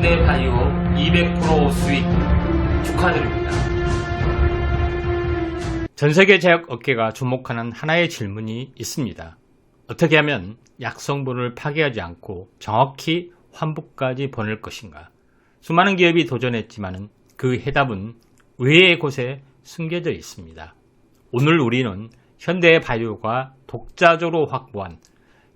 현대바이오 200% 수익 축하드립니다. 전세계 제약 업계가 주목하는 하나의 질문이 있습니다. 어떻게 하면 약성분을 파괴하지 않고 정확히 환부까지 보낼 것인가? 수많은 기업이 도전했지만 그 해답은 의외의 곳에 숨겨져 있습니다. 오늘 우리는 현대바이오가 독자적으로 확보한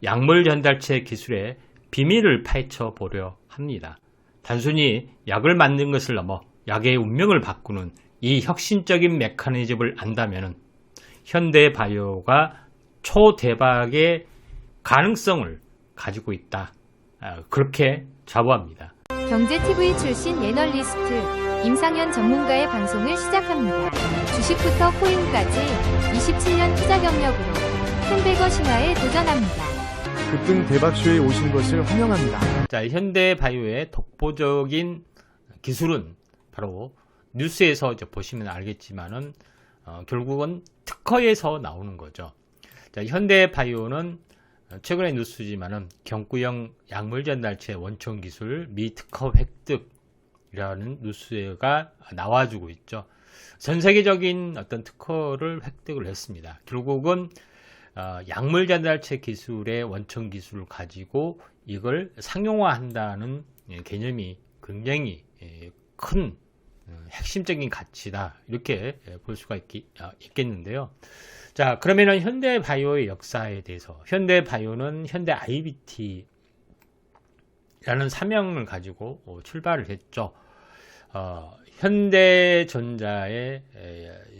약물 전달체 기술의 비밀을 파헤쳐 보려 합니다. 단순히 약을 만든 것을 넘어 약의 운명을 바꾸는 이 혁신적인 메커니즘을 안다면 현대바이오가 초대박의 가능성을 가지고 있다. 그렇게 자부합니다. 경제TV 출신 애널리스트 임상현 전문가의 방송을 시작합니다. 주식부터 코인까지 27년 투자 경력으로 캔베거 신화에 도전합니다. 급등 대박쇼에 오신 것을 환영합니다. 자, 현대바이오의 독보적인 기술은 바로 뉴스에서 이제 보시면 알겠지만은 결국은 특허에서 나오는 거죠. 자, 현대바이오는 최근의 뉴스지만은 경구형 약물 전달체 원천 기술 미특허 획득이라는 뉴스가 나와주고 있죠. 전 세계적인 어떤 특허를 획득을 했습니다. 결국은 약물 전달체 기술의 원천 기술을 가지고 이걸 상용화한다는 개념이 굉장히 큰 핵심적인 가치다, 이렇게 볼 수가 있겠는데요. 자, 그러면은 현대바이오의 역사에 대해서, 현대바이오는 현대 IBT라는 사명을 가지고 출발을 했죠. 현대전자의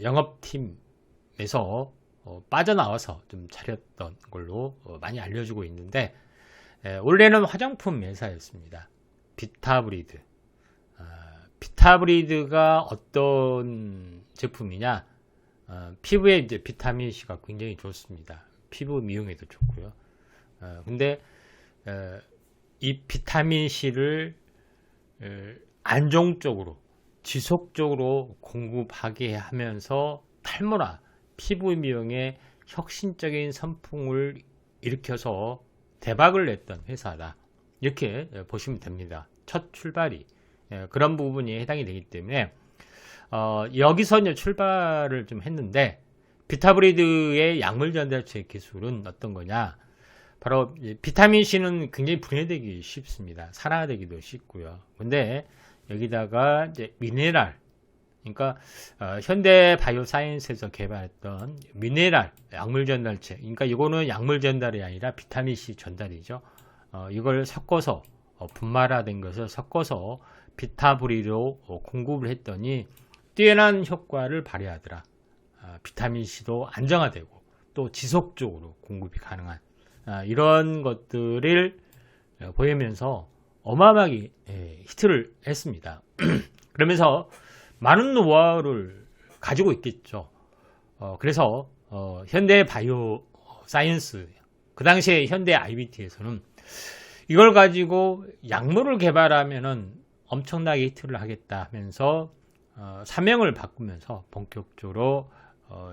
영업팀에서 빠져나와서 좀 차렸던 걸로 많이 알려지고 있는데, 원래는 화장품 회사였습니다. 비타브리드. 비타브리드가 어떤 제품이냐? 피부에 이제 비타민C가 굉장히 좋습니다. 피부 미용에도 좋고요. 근데 이 비타민C를 안정적으로 지속적으로 공급하게 하면서 탈모나 피부 미용에 혁신적인 선풍을 일으켜서 대박을 냈던 회사다, 이렇게 보시면 됩니다. 첫 출발이 그런 부분이 해당이 되기 때문에 여기서 이제 출발을 좀 했는데, 비타브리드의 약물 전달체 기술은 어떤 거냐? 바로 비타민C는 굉장히 분해되기 쉽습니다. 산화되기도 쉽고요. 근데 여기다가 이제 미네랄, 그러니까 현대바이오 사이언스에서 개발했던 미네랄 약물 전달체, 그러니까 이거는 약물 전달이 아니라 비타민C 전달이죠. 이걸 섞어서 분말화된 것을 섞어서 비타브리드로 공급을 했더니 뛰어난 효과를 발휘하더라. 비타민C도 안정화되고 또 지속적으로 공급이 가능한 이런 것들을 보이면서 어마어마하게 히트를 했습니다. 그러면서 많은 노하우를 가지고 있겠죠. 그래서 현대바이오 사이언스, 그 당시에 현대 IBT에서는 이걸 가지고 약물을 개발하면은 엄청나게 히트를 하겠다 하면서 사명을 바꾸면서 본격적으로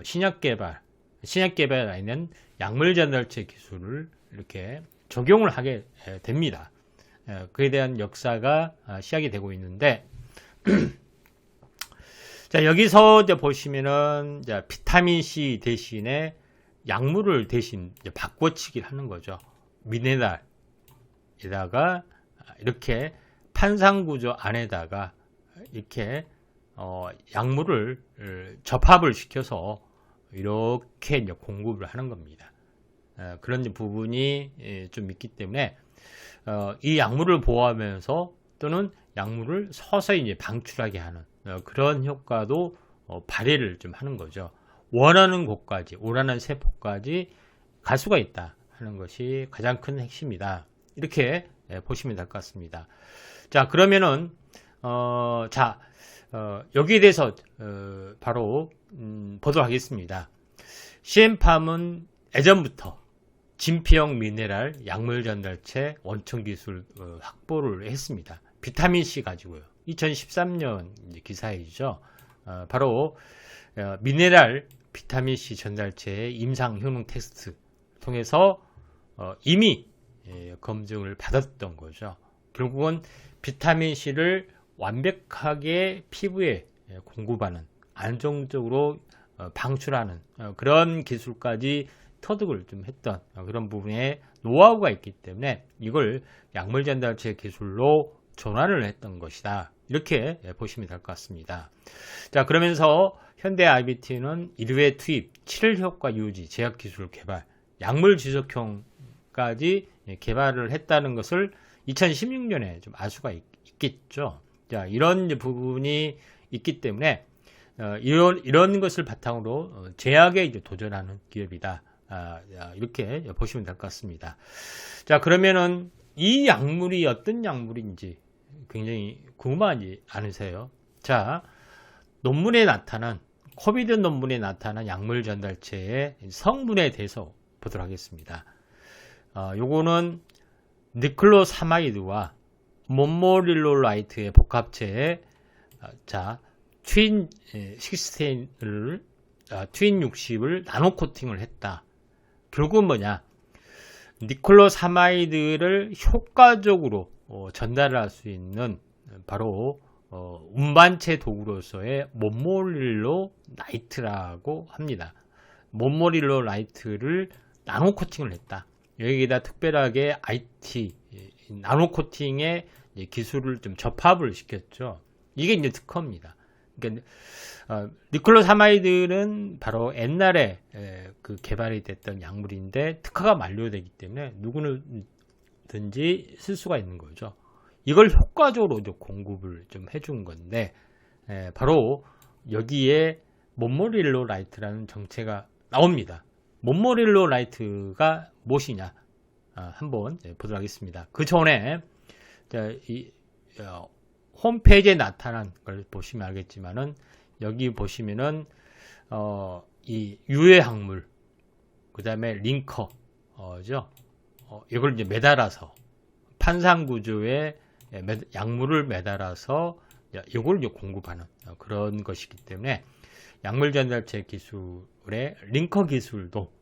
신약 개발에 있는 약물 전달체 기술을 이렇게 적용을 하게 됩니다. 그에 대한 역사가 시작이 되고 있는데, 자, 여기서 이제 보시면은 이제 비타민C 대신에 약물을 대신 이제 바꿔치기를 하는 거죠. 미네랄에다가 이렇게 판상구조 안에다가 이렇게 약물을 접합을 시켜서 이렇게 이제 공급을 하는 겁니다. 그런 부분이 좀 있기 때문에 이 약물을 보호하면서 또는 약물을 서서히 이제 방출하게 하는 그런 효과도 발휘를 좀 하는 거죠. 원하는 곳까지, 원하는 세포까지 갈 수가 있다 하는 것이 가장 큰 핵심이다, 이렇게 보시면 될 것 같습니다. 자, 그러면은 여기에 대해서 바로 보도록 하겠습니다. CM팜은 예전부터 진피형 미네랄 약물 전달체 원천 기술 확보를 했습니다. 비타민C 가지고요. 2013년 기사이죠. 바로 미네랄 비타민C 전달체의 임상 효능 테스트 통해서 이미 검증을 받았던 거죠. 결국은 비타민C를 완벽하게 피부에 공급하는, 안정적으로 방출하는 그런 기술까지 터득을 좀 했던 그런 부분에 노하우가 있기 때문에 이걸 약물 전달체 기술로 전환을 했던 것이다. 이렇게 보시면 될 것 같습니다. 자, 그러면서 현대 IBT는 1회 투입, 7일 효과 유지, 제약 기술 개발, 약물 지속형까지 개발을 했다는 것을 2016년에 좀 알 수가 있겠죠. 자, 이런 부분이 있기 때문에 이런 것을 바탕으로 제약에 이제 도전하는 기업이다. 이렇게 보시면 될 것 같습니다. 자, 그러면은 이 약물이 어떤 약물인지 굉장히 궁금하지 않으세요? 자, 논문에 나타난 코비드 논문에 나타난 약물 전달체의 성분에 대해서 보도록 하겠습니다. 요거는 니클로사마이드와 몬모릴로라이트의 복합체에 트윈 60을 나노 코팅을 했다. 결국은 뭐냐? 니클로사마이드를 효과적으로 전달할 수 있는 바로 운반체 도구로서의 몬모릴로 라이트라고 합니다. 몬모릴로 라이트를 나노 코팅을 했다. 여기에다 특별하게 IT 나노 코팅의 기술을 좀 접합을 시켰죠. 이게 이제 특허입니다. 그러니까 니클로사마이드는 바로 옛날에 그 개발이 됐던 약물인데 특허가 만료되기 때문에 누구든지 쓸 수가 있는 거죠. 이걸 효과적으로 좀 공급을 좀 해준 건데 바로 여기에 몬모릴로 라이트라는 정체가 나옵니다. 몬모릴로 라이트가 무엇이냐 한번 보도록 하겠습니다. 그 전에 이 홈페이지에 나타난 걸 보시면 알겠지만은 여기 보시면은 이 유해 항물 그 다음에 링커죠. 이걸 이제 매달아서 판상 구조에 약물을 매달아서 이걸 이제 공급하는 그런 것이기 때문에 약물 전달체 기술의 링커 기술도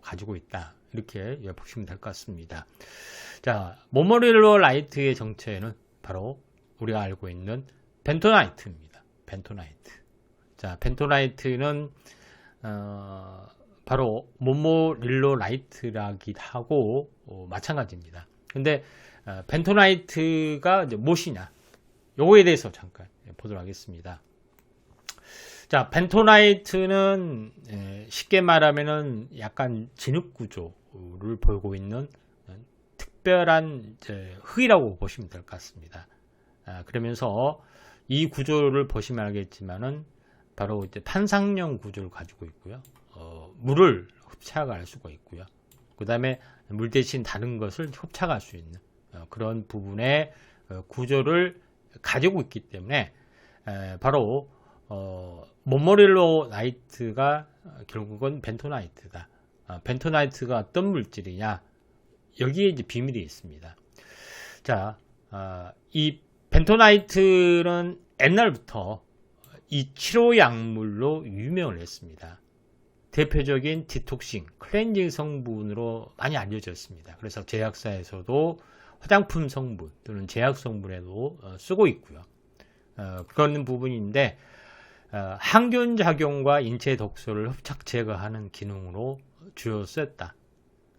가지고 있다. 이렇게 보시면 될 것 같습니다. 자, 몬모릴로 라이트의 정체는 바로 우리가 알고 있는 벤토나이트입니다. 벤토나이트. 자, 벤토나이트는 바로 몬모릴로 라이트라기도 하고 마찬가지입니다. 근데 벤토나이트가 이제 무엇이냐? 요거에 대해서 잠깐 보도록 하겠습니다. 자, 벤토나이트는 쉽게 말하면은 약간 진흙 구조를 보이고 있는 특별한 흙이라고 보시면 될 것 같습니다. 그러면서 이 구조를 보시면 알겠지만은 바로 이제 판상형 구조를 가지고 있고요. 물을 흡착할 수가 있고요. 그 다음에 물 대신 다른 것을 흡착할 수 있는 그런 부분의 구조를 가지고 있기 때문에 바로 몬모릴로 라이트가 결국은 벤토나이트다. 벤토나이트가 어떤 물질이냐? 여기에 이제 비밀이 있습니다. 자, 이 벤토나이트는 옛날부터 이 치료 약물로 유명을 했습니다. 대표적인 디톡싱, 클렌징 성분으로 많이 알려졌습니다. 그래서 제약사에서도 화장품 성분 또는 제약 성분에도 쓰고 있고요. 그런 부분인데 항균 작용과 인체 독소를 흡착 제거하는 기능으로 주로 쓰였다.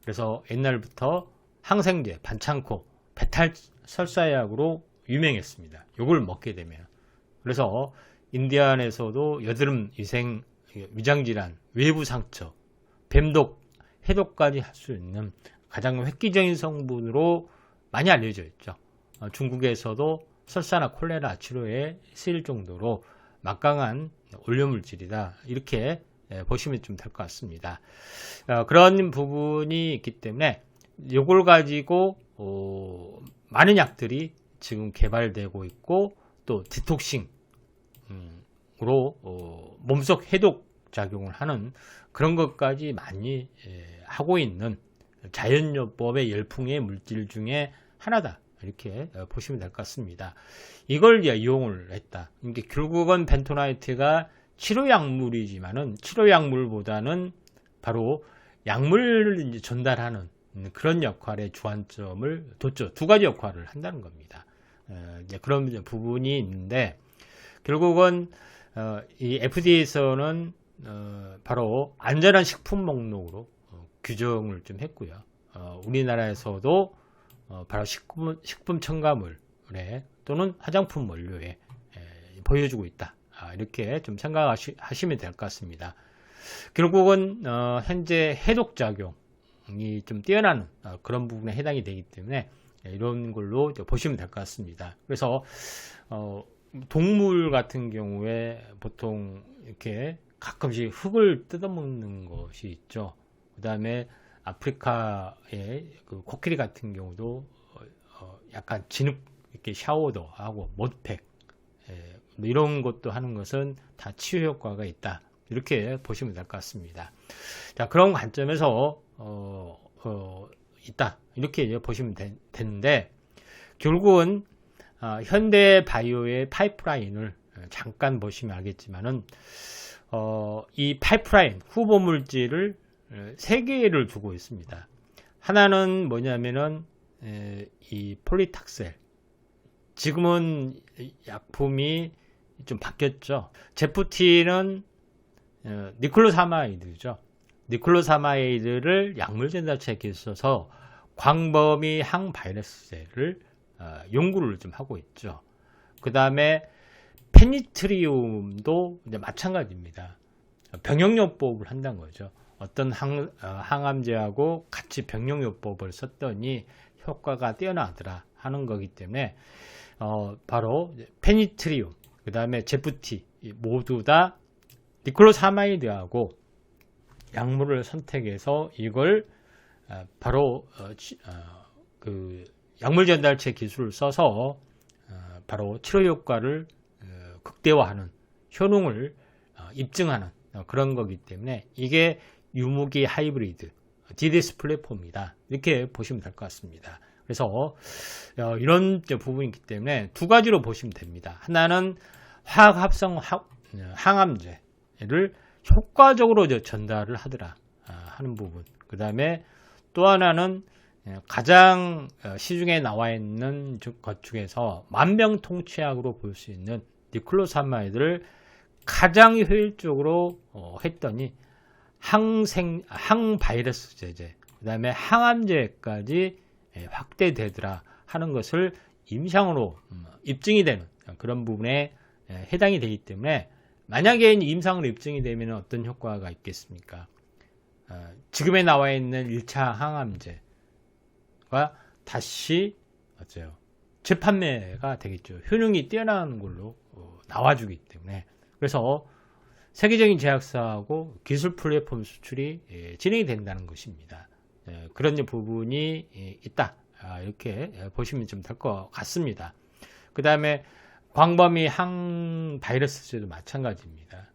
그래서 옛날부터 항생제, 반창고, 배탈 설사약으로 유명했습니다. 이걸 먹게 되면. 그래서 인디안에서도 여드름 위생 위장질환, 외부 상처, 뱀독, 해독까지 할 수 있는 가장 획기적인 성분으로 많이 알려져 있죠. 중국에서도 설사나 콜레라 치료에 쓰일 정도로 막강한 올려물질이다. 이렇게 보시면 좀 될 것 같습니다. 그런 부분이 있기 때문에 이걸 가지고 많은 약들이 지금 개발되고 있고 또 디톡싱으로 몸속 해독 작용을 하는 그런 것까지 많이 하고 있는 자연요법의 열풍의 물질 중에 하나다. 이렇게 보시면 될 것 같습니다. 이걸 이용을 했다. 이게 결국은 벤토나이트가 치료약물이지만은 치료약물보다는 바로 약물을 이제 전달하는 그런 역할의 주안점을 뒀죠. 두 가지 역할을 한다는 겁니다. 이제 그런 부분이 있는데 결국은 이 FDA에서는 바로 안전한 식품 목록으로 규정을 좀 했고요. 우리나라에서도 바로 식품 첨가물에 또는 화장품 원료에 보여주고 있다. 이렇게 좀 생각하시면 될 것 같습니다. 결국은 현재 해독작용이 좀 뛰어난 그런 부분에 해당이 되기 때문에 이런 걸로 보시면 될 것 같습니다. 그래서 동물 같은 경우에 보통 이렇게 가끔씩 흙을 뜯어먹는 것이 있죠. 그 다음에 아프리카의 그 코끼리 같은 경우도 약간 진흙 이렇게 샤워도 하고 못팩 뭐 이런 것도 하는 것은 다 치유 효과가 있다. 이렇게 보시면 될 것 같습니다. 자, 그런 관점에서 있다. 이렇게 이제 보시면 되는데 결국은 현대 바이오의 파이프라인을 잠깐 보시면 알겠지만은 이 파이프라인 후보 물질을 세 개를 두고 있습니다. 하나는 뭐냐면은 이 폴리탁셀. 지금은 약품이 좀 바뀌었죠. 제프티는 니클로사마이드죠. 니클로사마이드를 약물 전달체에 있어서 광범위 항바이러스제를 연구를 좀 하고 있죠. 그 다음에 페니트리움도 이제 마찬가지입니다. 병용요법을 한다는 거죠. 어떤 항암제하고 같이 병용요법을 썼더니 효과가 뛰어나더라 하는 거기 때문에 바로 페니트리움, 그 다음에 제프티 모두 다 니클로사마이드하고 약물을 선택해서 이걸 바로 그 약물 전달체 기술을 써서 바로 치료 효과를 극대화하는 효능을 입증하는 그런 거기 때문에 이게 유무기 하이브리드 DDS 플랫폼이다. 이렇게 보시면 될 것 같습니다. 그래서 이런 부분이 있기 때문에 두 가지로 보시면 됩니다. 하나는 화학합성 항암제를 효과적으로 전달을 하더라 하는 부분. 그 다음에 또 하나는 가장 시중에 나와 있는 것 중에서 만병통치약으로 볼 수 있는 니클로사마이드를 가장 효율적으로 했더니 항바이러스 제제, 그 다음에 항암제까지 확대되더라 하는 것을 임상으로 입증이 되는 그런 부분에 해당이 되기 때문에 만약에 임상으로 입증이 되면 어떤 효과가 있겠습니까? 지금에 나와 있는 1차 항암제가 다시 재판매가 되겠죠. 효능이 뛰어난 걸로 나와주기 때문에. 그래서 세계적인 제약사하고 기술 플랫폼 수출이 진행이 된다는 것입니다. 그런 부분이 있다. 이렇게 보시면 좀 될 것 같습니다. 그 다음에 광범위 항바이러스제도 마찬가지입니다.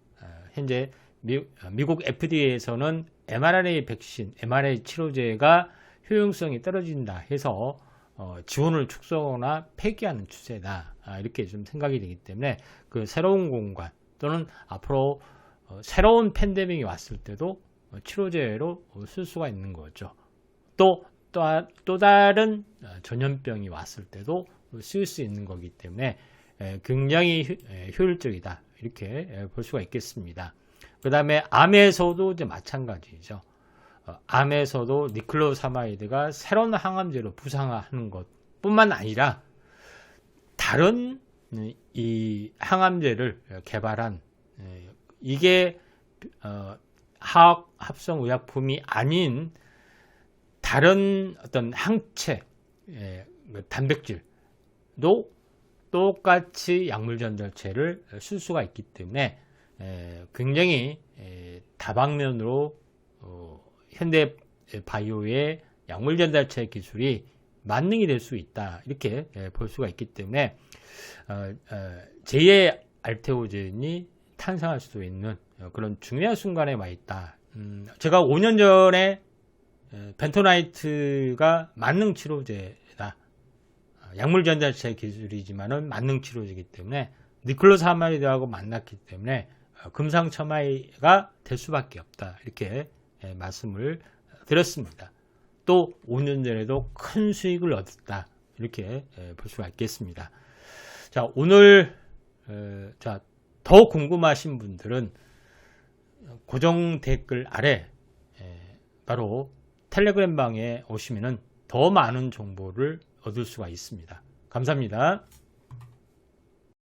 현재 미국 FDA에서는 mRNA 백신, mRNA 치료제가 효용성이 떨어진다 해서 지원을 축소하거나 폐기하는 추세다. 이렇게 좀 생각이 되기 때문에 그 새로운 공간 또는 앞으로 새로운 팬데믹이 왔을 때도 치료제로 쓸 수가 있는 거죠. 또 다른 전염병이 왔을 때도 쓸 수 있는 거기 때문에 굉장히 효율적이다. 이렇게 볼 수가 있겠습니다. 그 다음에 암에서도 이제 마찬가지죠. 암에서도 니클로사마이드가 새로운 항암제로 부상하는 것 뿐만 아니라 다른 이 항암제를 개발한 이게 화학 합성 의약품이 아닌 다른 어떤 항체, 단백질도 똑같이 약물 전달체를 쓸 수가 있기 때문에 굉장히 다방면으로 현대 바이오의 약물 전달체 기술이 만능이 될 수 있다. 이렇게 볼 수가 있기 때문에 제2의 알테오젠이 탄생할 수도 있는 그런 중요한 순간에 와 있다. 제가 5년 전에 벤토나이트가 만능 치료제다. 약물 전달체 기술이지만은 만능 치료제이기 때문에 니클로사마이드하고 만났기 때문에 금상첨화가 될 수밖에 없다. 이렇게 말씀을 드렸습니다. 또 5년 전에도 큰 수익을 얻었다. 이렇게 볼 수가 있겠습니다. 자, 오늘 더 궁금하신 분들은 고정 댓글 아래 바로 텔레그램 방에 오시면은 더 많은 정보를 얻을 수가 있습니다. 감사합니다.